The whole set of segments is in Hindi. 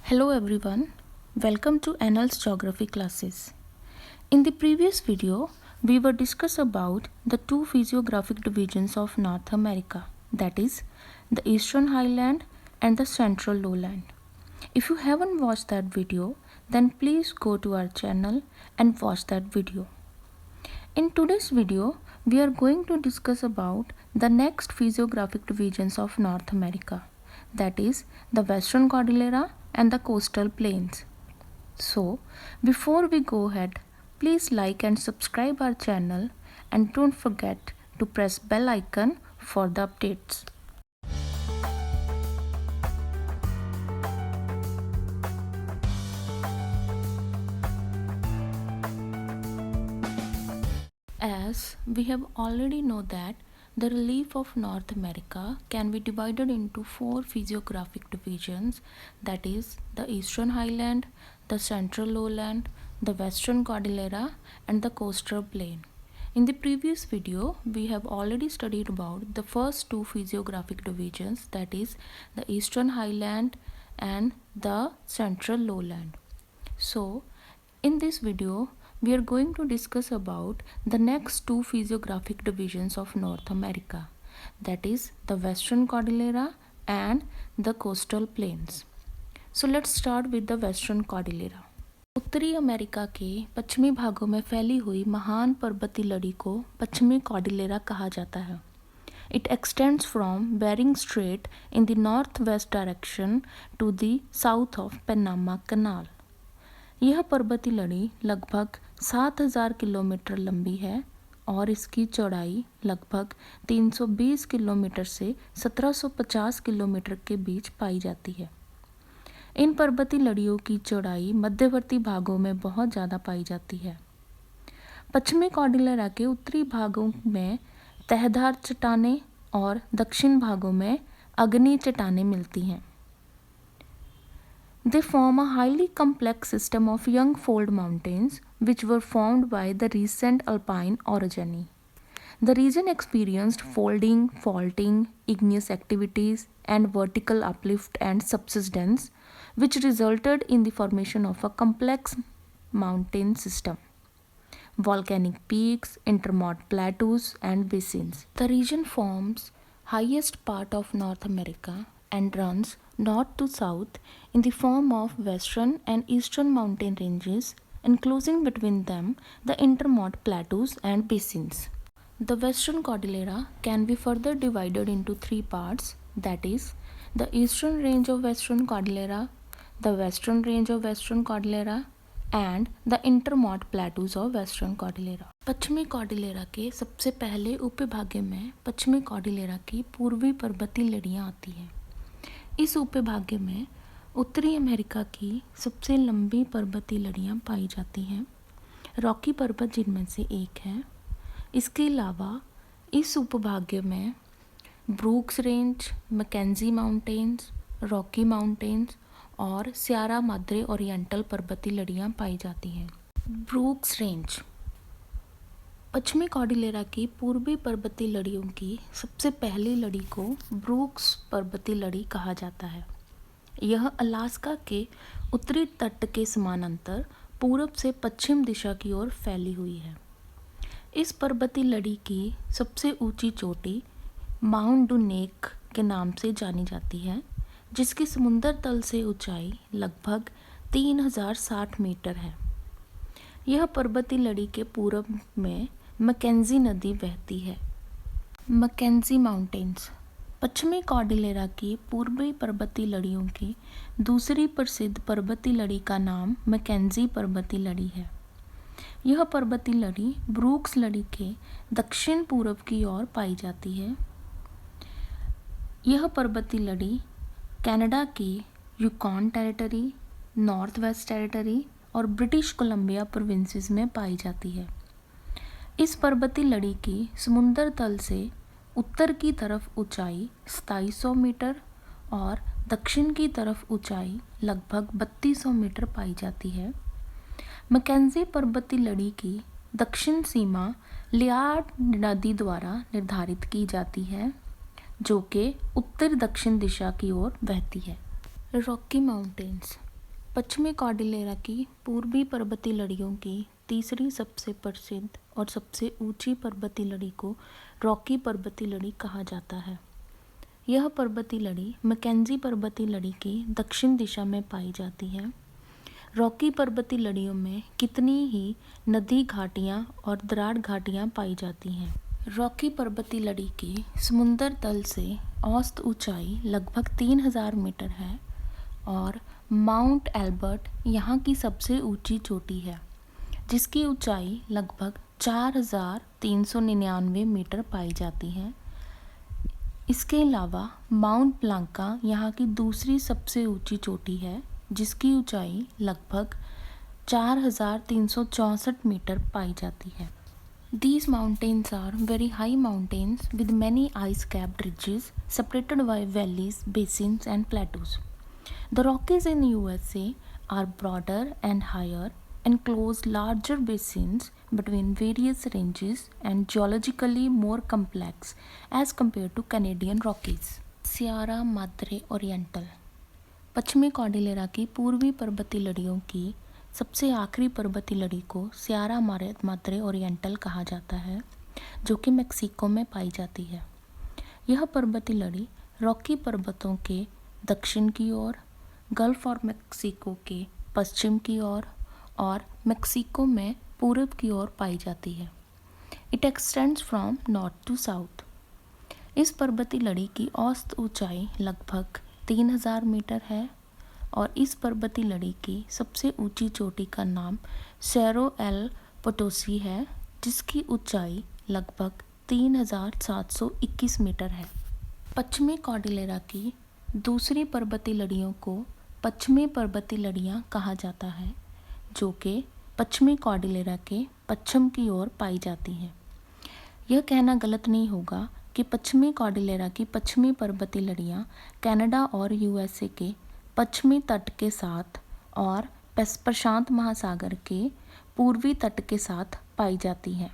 Hello everyone, welcome to Annals Geography classes. In the previous video, we were discuss about the two physiographic divisions of North America, that is, the Eastern Highland and the Central Lowland. If you haven't watched that video, then please go to our channel and watch that video. In today's video, we are going to discuss about the next physiographic divisions of North America, that is, the Western Cordillera and the coastal plains. So, before we go ahead, please like and subscribe our channel and don't forget to press bell icon for the updates. As we have already know that the relief of North America can be divided into four physiographic divisions, that is the Eastern Highland, the Central Lowland, the Western Cordillera and the coastal plain. In the previous video, we have already studied about the first two physiographic divisions, that is the Eastern Highland and the Central Lowland. So, in this video, we are going to discuss about the next two physiographic divisions of North America, that is the Western Cordillera and the coastal plains. So let's start with the Western Cordillera. उत्तरी अमेरिका के पश्चिमी भागों में फैली हुई महान पर्वतीय लड़ी को पश्चिमी कॉर्डिलेरा कहा जाता है. It extends from Bering Strait in the northwest direction to the south of Panama Canal. यह पर्वतीय लड़ी लगभग 7000 किलोमीटर लंबी है और इसकी चौड़ाई लगभग 320 किलोमीटर से 1750 किलोमीटर के बीच पाई जाती है. इन पर्वतीय लड़ियों की चौड़ाई मध्यवर्ती भागों में बहुत ज़्यादा पाई जाती है. पश्चिमी कॉर्डिलेरा के उत्तरी भागों में तहधार चट्टानें और दक्षिण भागों में अग्नि चट्टानें मिलती हैं. They form a highly complex system of young fold mountains which were formed by the recent alpine orogeny. The region experienced folding, faulting, igneous activities, and vertical uplift and subsidence, which resulted in the formation of a complex mountain system. Volcanic peaks, intermod plateaus, and basins. The region forms highest part of North America and runs north to south in the form of western and eastern mountain ranges, enclosing between them the intermod plateaus and basins. The Western Cordillera can be further divided into three parts, that is, the eastern range of Western Cordillera, the western range of Western Cordillera and the intermod plateaus of Western Cordillera. पश्चिमी कॉर्डिलेरा के सबसे पहले उपविभाग में पश्चिमी कॉर्डिलेरा की पूर्वी पर्वतीय लड़ियाँ आती हैं. इस उपविभाग में उत्तरी अमेरिका की सबसे लंबी पर्वतीय लड़ियाँ पाई जाती हैं. रॉकी पर्वत जिनमें से एक है. इसके अलावा इस उपभाग में Brooks Range, Mackenzie Mountains, Rocky Mountains और सियारा माद्रे ओरिएंटल पर्वतीय लड़ियाँ पाई जाती हैं. ब्रूक्स रेंज पश्चिमी कॉर्डिलेरा की पूर्वी पर्वतीय लड़ियों की सबसे पहली लड़ी को ब्रूक्स पर्वतीय लड़ी कहा जाता है. यह अलास्का के उत्तरी तट के समानांतर पूरब से पश्चिम दिशा की ओर फैली हुई है. इस पर्वतीय लड़ी की सबसे ऊंची चोटी माउंट डुनेक के नाम से जानी जाती है, जिसकी समुद्र तल से ऊंचाई लगभग 3060 मीटर है. यह पर्वतीय लड़ी के पूरब में मैकेंजी नदी बहती है. मैकेंजी माउंटेन्स पश्चिमी कॉर्डिलेरा की पूर्वी पर्वतीय लड़ियों की दूसरी प्रसिद्ध पर्वतीय लड़ी का नाम मैकेंजी पर्वतीय लड़ी है. यह पर्वतीय लड़ी ब्रूक्स लड़ी के दक्षिण पूर्व की ओर पाई जाती है. यह पर्वतीय लड़ी कनाडा की Yukon Territory, North West Territory और ब्रिटिश कोलंबिया प्रोविंसेस में पाई जाती है. इस पर्वतीय लड़ी की समुद्र तल से उत्तर की तरफ ऊंचाई 2700 मीटर और दक्षिण की तरफ ऊंचाई लगभग 3200 मीटर पाई जाती है. मैकेंजी पर्वतीय लड़ी की दक्षिण सीमा लियार्ड नदी द्वारा निर्धारित की जाती है, जो कि उत्तर दक्षिण दिशा की ओर बहती है. रॉकी माउंटेन्स पश्चिमी कॉर्डिलेरा की पूर्वी पर्वतीय लड़ियों की तीसरी सबसे प्रसिद्ध और सबसे ऊंची पर्वतीय लड़ी को रॉकी पर्वतीय लड़ी कहा जाता है। यह पर्वतीय लड़ी मैकेंजी पर्वतीय लड़ी की दक्षिण दिशा में पाई जाती है। रॉकी पर्वतीय लड़ियों में कितनी ही नदी घाटियाँ और दरार घाटियाँ पाई जाती हैं। रॉकी पर्वतीय लड़ी की समुद्र तल से औसत ऊंचाई लगभग 3000 मीटर है और माउंट एल्बर्ट यहाँ की सबसे ऊंची चोटी है, जिसकी ऊंचाई लगभग 4399 मीटर पाई जाती है। इसके अलावा माउंट ब्लांका यहाँ की दूसरी सबसे ऊंची चोटी है, जिसकी ऊंचाई लगभग 4364 मीटर पाई जाती है। These mountains are very high mountains with many ice-capped ridges separated by valleys, basins and plateaus. The Rockies in USA are broader and higher, enclose larger basins between various ranges and geologically more complex as compared to Canadian Rockies. Sierra Madre Oriental पश्चिमी कॉर्डिलेरा की पूर्वी पर्वतीय लड़ियों की सबसे आखिरी पर्वतीय लड़ी को सियारा माद्रे ओरिएंटल कहा जाता है, जो कि मेक्सिको में पाई जाती है। यह पर्वतीय लड़ी रॉकी पर्वतों के दक्षिण की ओर, गल्फ और मेक्सिको के पश्चिम की ओर और मेक्सिको में पूर्व की ओर पाई जाती है। It extends from north to south. इस पर्वतीय लड़ी की औसत ऊंचाई लगभग 3000 मीटर है और इस पर्वतीय लड़ी की सबसे ऊंची चोटी का नाम सेरो एल पोटोसी है, जिसकी ऊंचाई लगभग 3721 मीटर है। पश्चिमी कॉर्डिलेरा की दूसरी पर्वतीय लड़ियों को पश्चिमी पर्वतीय लड़ियाँ कहा जाता है, जो कि पश्चिमी कॉर्डिलेरा के पश्चिम की ओर पाई जाती हैं। यह कहना गलत नहीं होगा कि पश्चिमी कॉर्डिलेरा की पश्चिमी पर्वतीय लड़ियाँ कनाडा और यूएसए के पश्चिमी तट के साथ और प्रशांत महासागर के पूर्वी तट के साथ पाई जाती हैं।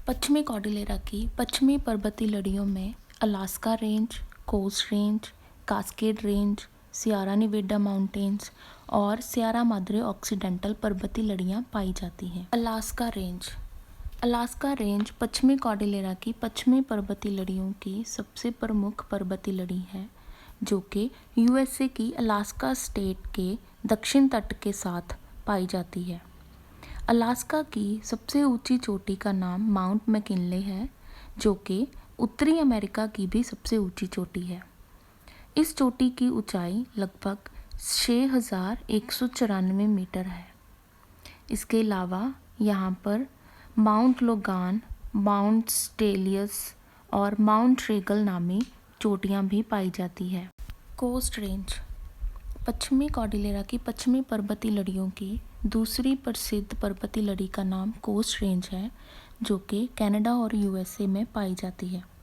पश्चिमी कॉर्डिलेरा की पश्चिमी पर्वतीय लड़ियों में Alaska range, coast range, Cascade range, Sierra Nevada mountains और सियारा माद्रे ऑक्सीडेंटल पर्वतीय लड़ियाँ पाई जाती हैं। अलास्का रेंज पश्चिमी कॉर्डिलेरा की पश्चिमी पर्वतीय लड़ियों की सबसे प्रमुख पर्वतीय लड़ी है, जो कि यूएसए की अलास्का स्टेट के दक्षिण तट के साथ पाई जाती है। अलास्का की सबसे ऊंची चोटी का नाम माउंट मैकिनले है, जो कि उत्तरी अमेरिका की भी सबसे ऊंची चोटी है। इस चोटी की ऊंचाई लगभग 6194 मीटर है। इसके अलावा यहाँ पर माउंट लोगान, माउंट स्टेलियस और माउंट रेगल नामी चोटियाँ भी पाई जाती है। कोस्ट रेंज पश्चिमी कॉर्डिलेरा की पश्चिमी पर्वतीय लड़ियों की दूसरी प्रसिद्ध पर्वतीय लड़ी का नाम कोस्ट रेंज है, जो कि कनाडा और यूएसए में पाई जाती है।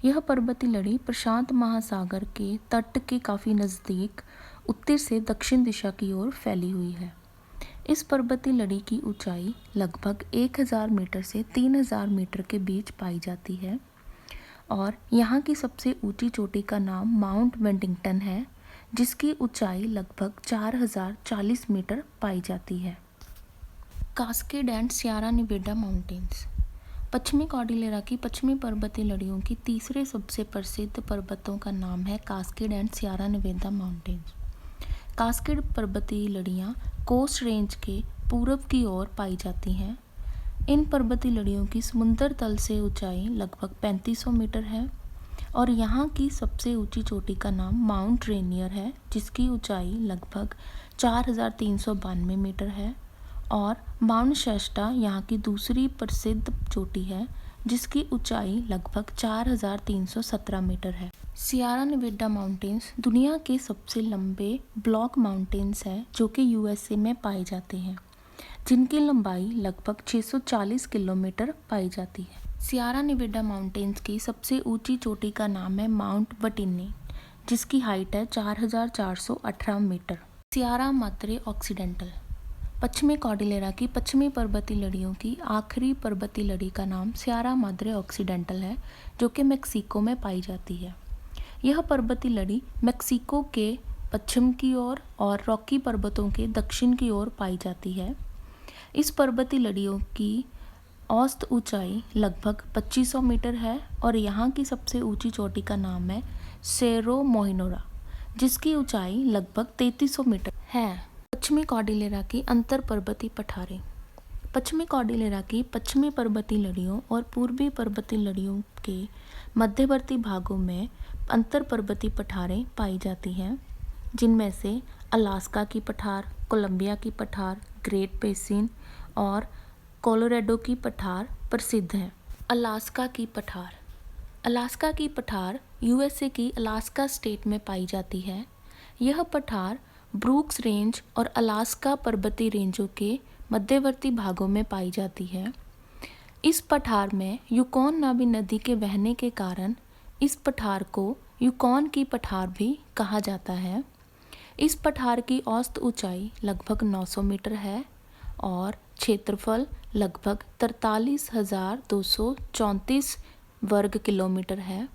यह पर्वतीय लड़ी प्रशांत महासागर के तट के काफ़ी नज़दीक उत्तर से दक्षिण दिशा की ओर फैली हुई है। इस पर्वतीय लड़ी की ऊंचाई लगभग 1000 मीटर से 3000 मीटर के बीच पाई जाती है और यहाँ की सबसे ऊंची चोटी का नाम माउंट वेडिंगटन है, जिसकी ऊंचाई लगभग 4040 मीटर पाई जाती है। Cascade and Sierra Nevada mountains पश्चिमी कॉर्डिलेरा की पश्चिमी पर्वतीय लड़ियों की तीसरे सबसे प्रसिद्ध पर्वतों का नाम है Cascade and Sierra Nevada Mountains. Cascade पर्वतीय लड़ियाँ कोस्ट रेंज के पूर्व की ओर पाई जाती हैं। इन पर्वतीय लड़ियों की समुद्र तल से ऊंचाई लगभग 3500 मीटर है और यहाँ की सबसे ऊंची चोटी का नाम माउंट रेनियर है, जिसकी ऊंचाई लगभग 4392 मीटर है और माउंट शेस्टा यहाँ की दूसरी प्रसिद्ध चोटी है, जिसकी ऊंचाई लगभग 4317 मीटर है। सियारा निवेडा माउंटेन्स दुनिया के सबसे लंबे ब्लॉक माउंटेन्स हैं, जो कि यूएसए में पाए जाते हैं, जिनकी लंबाई लगभग 640 किलोमीटर पाई जाती है। सियारा निवेडा माउंटेन्स की सबसे ऊंची चोटी का नाम है माउंट बटिनी, जिसकी हाइट है 4418 मीटर। सियारा माद्रे ऑक्सीडेंटल पश्चिमी कॉर्डिलेरा की पश्चिमी पर्वतीय लड़ियों की आखिरी पर्वतीय लड़ी का नाम सियारा माद्रे ऑक्सीडेंटल है, जो कि मेक्सिको में पाई जाती है। यह पर्वतीय लड़ी मेक्सिको के पश्चिम की ओर और रॉकी पर्वतों के दक्षिण की ओर पाई जाती है। इस पर्वतीय लड़ियों की औसत ऊंचाई लगभग 2500 मीटर है और यहाँ की सबसे ऊंची चोटी का नाम है सेरो मोहिनोरा, जिसकी ऊंचाई लगभग 3300 मीटर है। पश्चिमी कॉर्डिलेरा की अंतर पर्वतीय पठारें। पश्चिमी कॉर्डिलेरा की पश्चिमी पर्वतीय लड़ियों और पूर्वी पर्वतीय लड़ियों के मध्यवर्ती भागों में अंतर पर्वतीय पठारें पाई जाती हैं, जिनमें से अलास्का की पठार, कोलंबिया की पठार, ग्रेट बेसिन और कोलोराडो की पठार प्रसिद्ध हैं। अलास्का की पठार। अलास्का की पठार यूएसए की अलास्का स्टेट में पाई जाती है। यह पठार ब्रूक्स रेंज और अलास्का पर्वतीय रेंजों के मध्यवर्ती भागों में पाई जाती है। इस पठार में यूकॉन नामी नदी के बहने के कारण इस पठार को यूकॉन की पठार भी कहा जाता है। इस पठार की औसत ऊंचाई लगभग 900 मीटर है और क्षेत्रफल लगभग 43,234 वर्ग किलोमीटर है।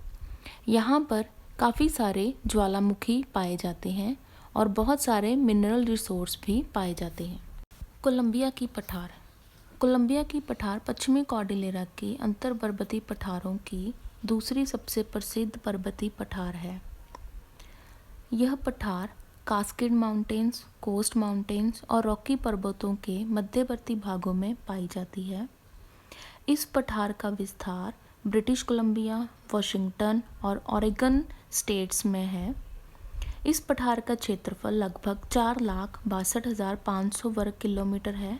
यहाँ पर काफ़ी सारे ज्वालामुखी पाए जाते हैं और बहुत सारे मिनरल रिसोर्स भी पाए जाते हैं। कोलंबिया की पठार। कोलंबिया की पठार पश्चिमी कॉर्डिलेरा के अंतर पर्वतीय पठारों की दूसरी सबसे प्रसिद्ध पर्वतीय पठार है। यह पठार कास्केड माउंटेन्स, कोस्ट माउंटेन्स और रॉकी पर्वतों के मध्यवर्ती भागों में पाई जाती है। इस पठार का विस्तार ब्रिटिश कोलंबिया, वाशिंगटन और ओरेगन स्टेट्स में है। इस पठार का क्षेत्रफल लगभग 4,62,500 वर्ग किलोमीटर है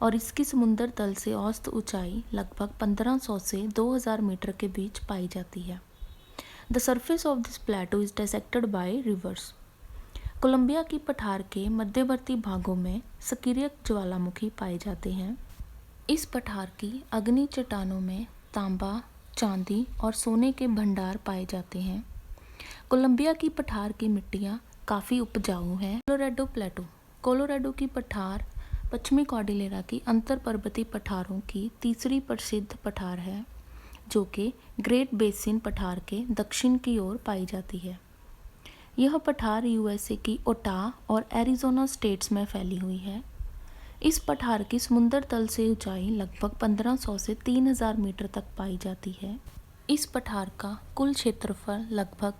और इसकी समुद्र तल से औसत ऊंचाई लगभग 1500 से 2000 मीटर के बीच पाई जाती है। The surface of this plateau is dissected by rivers. Columbia की पठार के मध्यवर्ती भागों में सक्रिय ज्वालामुखी पाए जाते हैं। इस पठार की अग्नि चट्टानों में तांबा, चांदी और सोने के भंडार पाए जाते हैं। कोलंबिया की पठार की मिट्टियाँ काफ़ी उपजाऊ हैं। कोलोराडो प्लेटो। कोलोराडो की पठार पश्चिमी कॉर्डिलेरा की अंतर पर्वतीय पठारों की तीसरी प्रसिद्ध पठार है, जो कि ग्रेट बेसिन पठार के दक्षिण की ओर पाई जाती है। यह पठार यूएसए की ओटाह और एरिज़ोना स्टेट्स में फैली हुई है। इस पठार की समुद्र तल से ऊंचाई लगभग 1500 से 3000 मीटर तक पाई जाती है। इस पठार का कुल क्षेत्रफल लगभग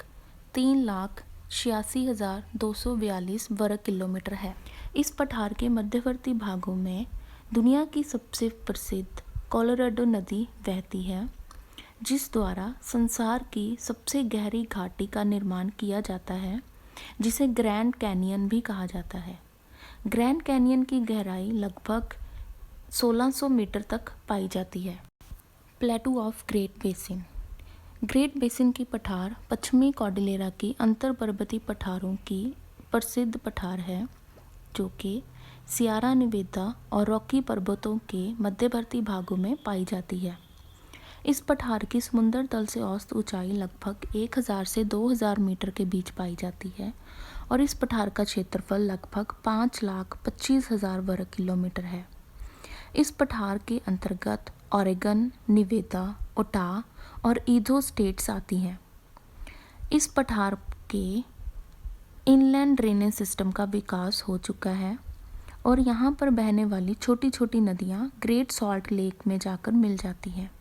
3,86,242 वर्ग किलोमीटर है। इस पठार के मध्यवर्ती भागों में दुनिया की सबसे प्रसिद्ध कोलोराडो नदी बहती है, जिस द्वारा संसार की सबसे गहरी घाटी का निर्माण किया जाता है, जिसे ग्रैंड कैनियन भी कहा जाता है। ग्रैंड कैनियन की गहराई लगभग 1600 मीटर तक पाई जाती है। प्लेटू of great basin. Great basin की पठार पश्चिमी कॉर्डिलेरा की अंतर पर्वतीय पठारों की प्रसिद्ध पठार है, जो कि सियारा निवेदा और रॉकी पर्वतों के मध्यवर्ती भागों में पाई जाती है। इस पठार की समुद्र तल से औसत ऊंचाई लगभग 1000 से 2000 मीटर के बीच पाई जाती है और इस पठार का क्षेत्रफल लगभग 5,25,000 वर्ग किलोमीटर है। इस पठार के अंतर्गत ओरेगन, निवेदा, ओटाह और ईडो स्टेट्स आती हैं। इस पठार के इनलैंड ड्रेनेज सिस्टम का विकास हो चुका है और यहाँ पर बहने वाली छोटी छोटी नदियाँ ग्रेट सॉल्ट लेक में जाकर मिल जाती हैं।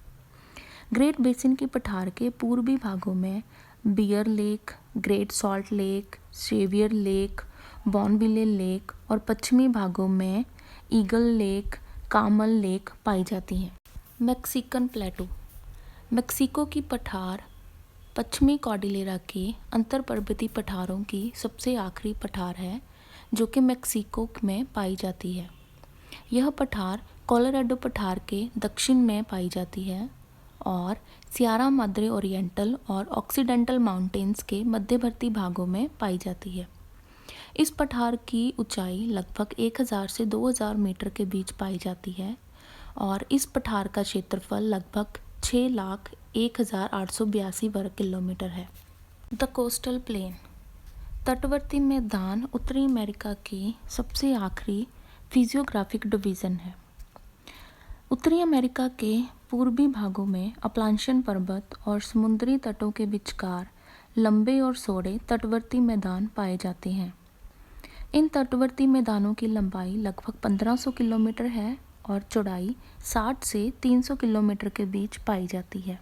ग्रेट बेसिन की पठार के पूर्वी भागों में Bear Lake, Great Salt Lake, Sevier Lake, Bonneville Lake और पश्चिमी भागों में ईगल लेक, कामल लेक पाई जाती हैं। मैक्सिकन प्लेटो। मैक्सिको की पठार पश्चिमी कॉर्डिलेरा के अंतर पर्वतीय पठारों की सबसे आखिरी पठार है, जो कि मैक्सिको में पाई जाती है। यह पठार कोलोराडो पठार के दक्षिण में पाई जाती है और सियारा माद्रे ओरिएंटल और ऑक्सीडेंटल माउंटेन्स के मध्यवर्ती भागों में पाई जाती है। इस पठार की ऊंचाई लगभग 1000 से 2000 मीटर के बीच पाई जाती है और इस पठार का क्षेत्रफल लगभग 6,01,882 वर्ग किलोमीटर है। The coastal plain. तटवर्ती मैदान उत्तरी अमेरिका की सबसे आखिरी फिजियोग्राफिक डिवीज़न है। उत्तरी अमेरिका के पूर्वी भागों में अपलांशियन पर्वत और समुद्री तटों के विचकार लंबे और चौड़े तटवर्ती मैदान पाए जाते हैं। इन तटवर्ती मैदानों की लंबाई लगभग 1500 किलोमीटर है और चौड़ाई 60 से 300 किलोमीटर के बीच पाई जाती है।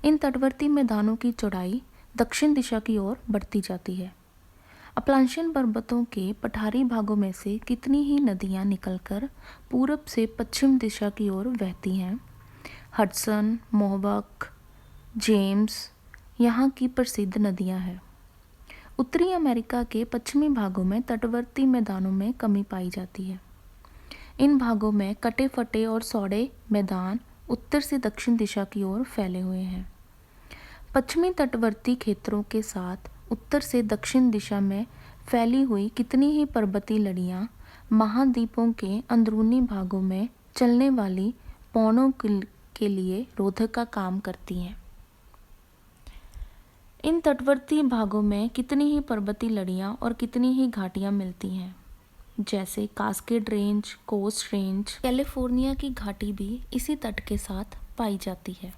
इन तटवर्ती मैदानों की चौड़ाई दक्षिण दिशा की ओर बढ़ती जाती है। अपलांशियन पर्वतों के पठारी भागों में से कितनी ही नदियाँ निकलकर पूरब से पश्चिम दिशा की ओर बहती हैं। हडसन, मोहवक, जेम्स यहाँ की प्रसिद्ध नदियाँ हैं। उत्तरी अमेरिका के पश्चिमी भागों में तटवर्ती मैदानों में कमी पाई जाती है। इन भागों में कटे फटे और चौड़े मैदान उत्तर से दक्षिण दिशा की ओर फैले हुए हैं। पश्चिमी तटवर्ती क्षेत्रों के साथ उत्तर से दक्षिण दिशा में फैली हुई कितनी ही पर्वतीय लड़ियाँ महाद्वीपों के अंदरूनी भागों में चलने वाली पवनों के लिए रोधक का काम करती हैं। इन तटवर्ती भागों में कितनी ही पर्वतीय लड़ियाँ और कितनी ही घाटियाँ मिलती हैं, जैसे Cascade Range, coast Range. California की घाटी भी इसी तट के साथ पाई जाती है।